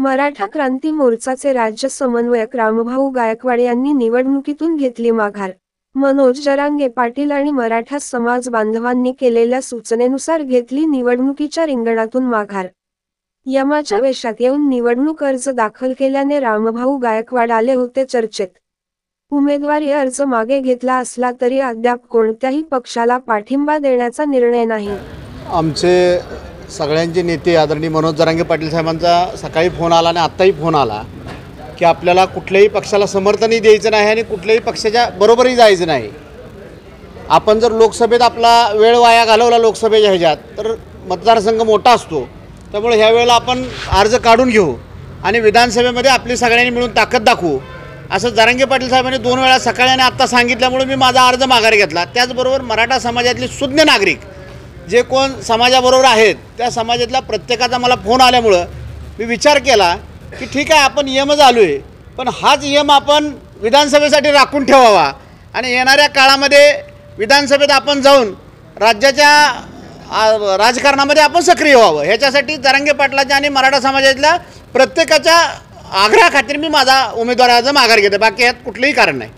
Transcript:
मराठा क्रांती मोर्चाचे राज्य समन्वयक रामभाऊ गायकवाड यांनी निवडणुकीतून घेतली माघार। मनोज जरांगे पाटील आणि मराठा समाज बांधवांनी केलेल्या सूचनेनुसार घेतली निवडणुकीच्या रिंगणातून माघार। यमाच्या वेशात येऊन निवडणूक अर्ज दाखल केल्याने रामभाऊ गायकवाड आले होते चर्चेत। उमेदवारी अर्ज मागे घेतला असला तरी अद्याप कोणत्याही पक्षाला पाठिंबा देण्याचा निर्णय नाही। आमचे सगळ्यांचे नेते आदरणीय मनोज जरांगे पाटील साहेबांचा सकाळी फोन आला आणि आत्ताही फोन आला की आपल्याला कुठल्याही पक्षाला समर्थनही द्यायचं नाही आणि कुठल्याही पक्षाच्या बरोबरही जायचं नाही। आपण जर लोकसभेत आपला वेळ वाया घालवला लोकसभेच्या ह्याच्यात तर मतदारसंघ मोठा असतो, त्यामुळे ह्या वेळेला आपण अर्ज काढून घेऊ आणि विधानसभेमध्ये आपली सगळ्यांनी मिळून ताकद दाखवू असं जरांगे पाटील साहेबांनी 2 वेळा सकाळी आणि आत्ता सांगितल्यामुळे मी माझा अर्ज माघार घेतला। त्याचबरोबर मराठा समाजातले सुज्ञ नागरिक जे कोण समाजाबरोबर आहेत त्या समाजातल्या प्रत्येकाचा मला फोन आल्यामुळं मी विचार केला की ठीक आहे, आपण यम चालू आहे पण हाच यम आपण विधानसभेसाठी राखून ठेवावा आणि येणाऱ्या काळामध्ये विधानसभेत आपण जाऊन राज्याच्या राजकारणामध्ये आपण सक्रिय व्हावं। ह्याच्यासाठी जरांगे पाटलाच्या आणि मराठा समाजातल्या प्रत्येकाच्या आग्रहाखातीर मी माझा उमेदवारी अर्ज माघार घेते। बाकी यात कुठलंही कारण नाही।